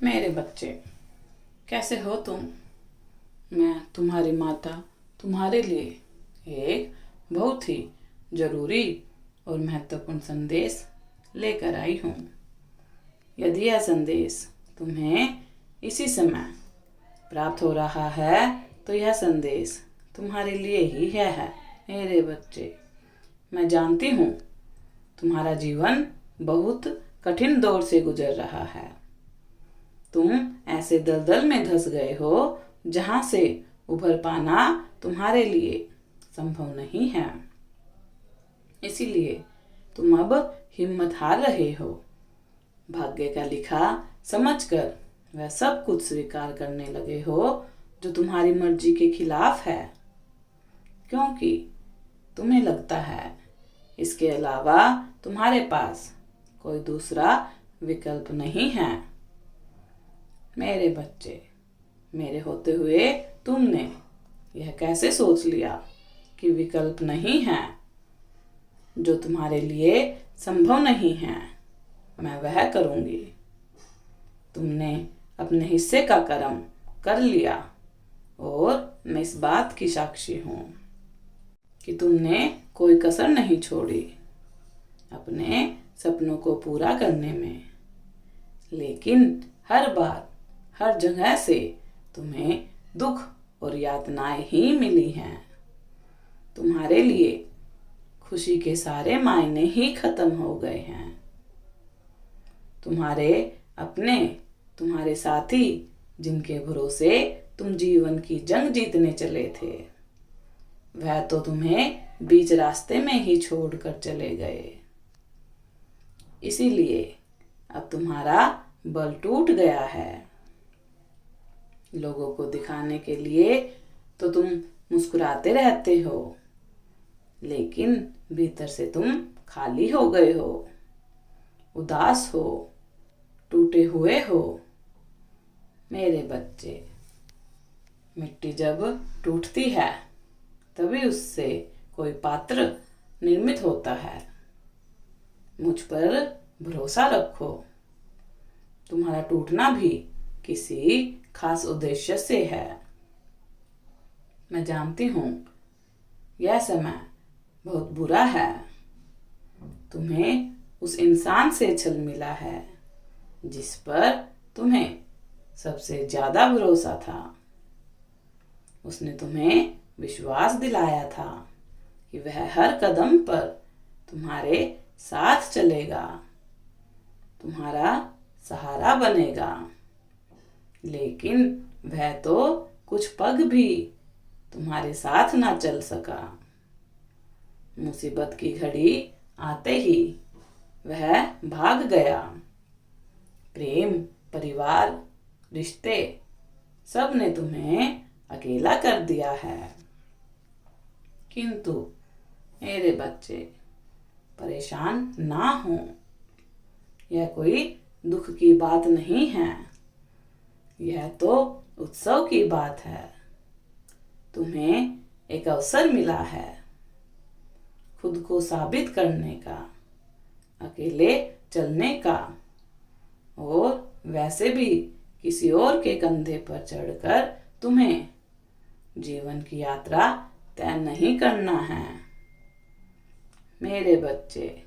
मेरे बच्चे, कैसे हो तुम? मैं तुम्हारी माता तुम्हारे लिए एक बहुत ही जरूरी और महत्वपूर्ण संदेश लेकर आई हूँ। यदि यह संदेश तुम्हें इसी समय प्राप्त हो रहा है तो यह संदेश तुम्हारे लिए ही है। मेरे बच्चे, मैं जानती हूँ तुम्हारा जीवन बहुत कठिन दौर से गुजर रहा है। तुम ऐसे दलदल में धंस गए हो जहां से उभर पाना तुम्हारे लिए संभव नहीं है। इसीलिए तुम अब हिम्मत हार रहे हो। भाग्य का लिखा समझकर वह सब कुछ स्वीकार करने लगे हो जो तुम्हारी मर्जी के खिलाफ है, क्योंकि तुम्हें लगता है इसके अलावा तुम्हारे पास कोई दूसरा विकल्प नहीं है। मेरे बच्चे, मेरे होते हुए तुमने यह कैसे सोच लिया कि विकल्प नहीं है? जो तुम्हारे लिए संभव नहीं है मैं वह करूंगी। तुमने अपने हिस्से का कर्म कर लिया और मैं इस बात की साक्षी हूँ कि तुमने कोई कसर नहीं छोड़ी अपने सपनों को पूरा करने में। लेकिन हर बार हर जगह से तुम्हें दुख और यातनाएं ही मिली हैं। तुम्हारे लिए खुशी के सारे मायने ही खत्म हो गए हैं। तुम्हारे अपने, तुम्हारे साथी, जिनके भरोसे तुम जीवन की जंग जीतने चले थे, वह तो तुम्हें बीच रास्ते में ही छोड़कर चले गए। इसीलिए अब तुम्हारा बल टूट गया है। लोगों को दिखाने के लिए तो तुम मुस्कुराते रहते हो, लेकिन भीतर से तुम खाली हो गए हो, उदास हो, टूटे हुए हो। मेरे बच्चे, मिट्टी जब टूटती है तभी उससे कोई पात्र निर्मित होता है। मुझ पर भरोसा रखो। तुम्हारा टूटना भी किसी खास उद्देश्य से है। मैं जानती हूँ यह समय बहुत बुरा है। तुम्हें उस इंसान से छल मिला है जिस पर तुम्हें सबसे ज्यादा भरोसा था। उसने तुम्हें विश्वास दिलाया था कि वह हर कदम पर तुम्हारे साथ चलेगा, तुम्हारा सहारा बनेगा। लेकिन वह तो कुछ पग भी तुम्हारे साथ ना चल सका। मुसीबत की घड़ी आते ही वह भाग गया। प्रेम, परिवार, रिश्ते, सब ने तुम्हें अकेला कर दिया है। किंतु मेरे बच्चे, परेशान ना हो। यह कोई दुख की बात नहीं है, यह तो उत्सव की बात है। तुम्हें एक अवसर मिला है खुद को साबित करने का, अकेले चलने का, और वैसे भी किसी और के कंधे पर चढ़कर तुम्हें जीवन की यात्रा तय नहीं करना है। मेरे बच्चे,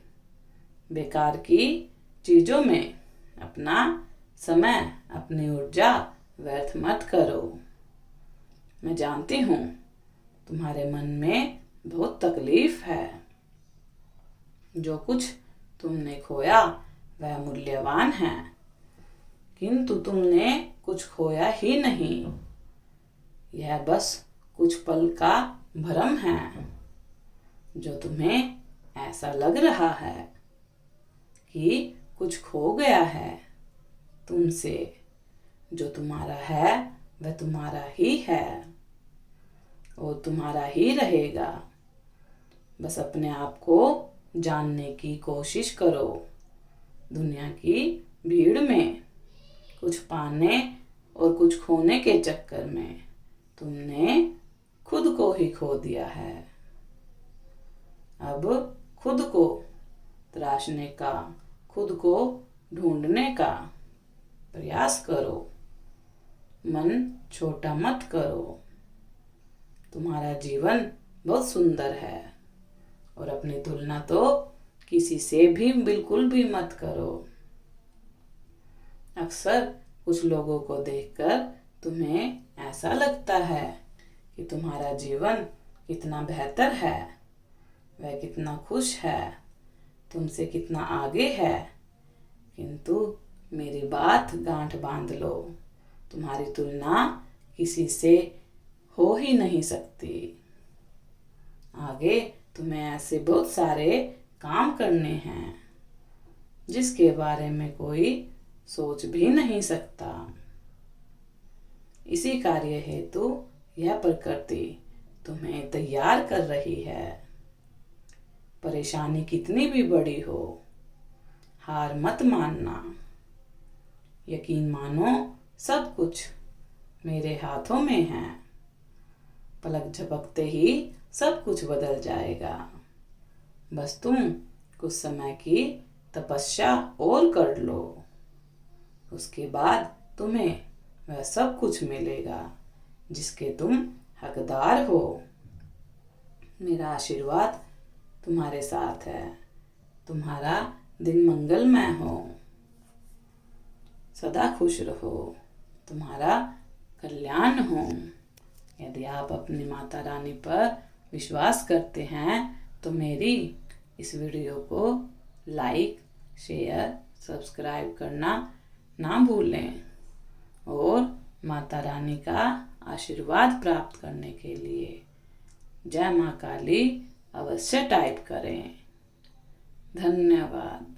बेकार की चीजों में अपना समय, अपनी ऊर्जा व्यर्थ मत करो। मैं जानती हूँ तुम्हारे मन में बहुत तकलीफ है। जो कुछ तुमने खोया वह मूल्यवान है, किंतु तुमने कुछ खोया ही नहीं। यह बस कुछ पल का भ्रम है जो तुम्हें ऐसा लग रहा है कि कुछ खो गया है तुमसे। जो तुम्हारा है वह तुम्हारा ही है और तुम्हारा ही रहेगा। बस अपने आप को जानने की कोशिश करो। दुनिया की भीड़ में कुछ पाने और कुछ खोने के चक्कर में तुमने खुद को ही खो दिया है। अब खुद को तराशने का, खुद को ढूंढने का प्रयास करो, मन छोटा मत करो। तुम्हारा जीवन बहुत सुंदर है और अपनी तुलना तो किसी से भी बिल्कुल भी मत करो। अक्सर कुछ लोगों को देखकर तुम्हें ऐसा लगता है कि तुम्हारा जीवन कितना बेहतर है, वह कितना खुश है, तुमसे कितना आगे है। किंतु मेरी बात गांठ बांध लो, तुम्हारी तुलना किसी से हो ही नहीं सकती। आगे तुम्हें ऐसे बहुत सारे काम करने हैं जिसके बारे में कोई सोच भी नहीं सकता। इसी कार्य हेतु यह प्रकृति तुम्हें तैयार कर रही है। परेशानी कितनी भी बड़ी हो, हार मत मानना। यकीन मानो, सब कुछ मेरे हाथों में है। पलक झपकते ही सब कुछ बदल जाएगा। बस तुम कुछ समय की तपस्या और कर लो, उसके बाद तुम्हें वह सब कुछ मिलेगा जिसके तुम हकदार हो। मेरा आशीर्वाद तुम्हारे साथ है। तुम्हारा दिन मंगलमय हो। सदा खुश रहो। तुम्हारा कल्याण हो। यदि आप अपनी माता रानी पर विश्वास करते हैं तो मेरी इस वीडियो को लाइक, शेयर, सब्सक्राइब करना ना भूलें और माता रानी का आशीर्वाद प्राप्त करने के लिए जय माँ काली अवश्य टाइप करें। धन्यवाद।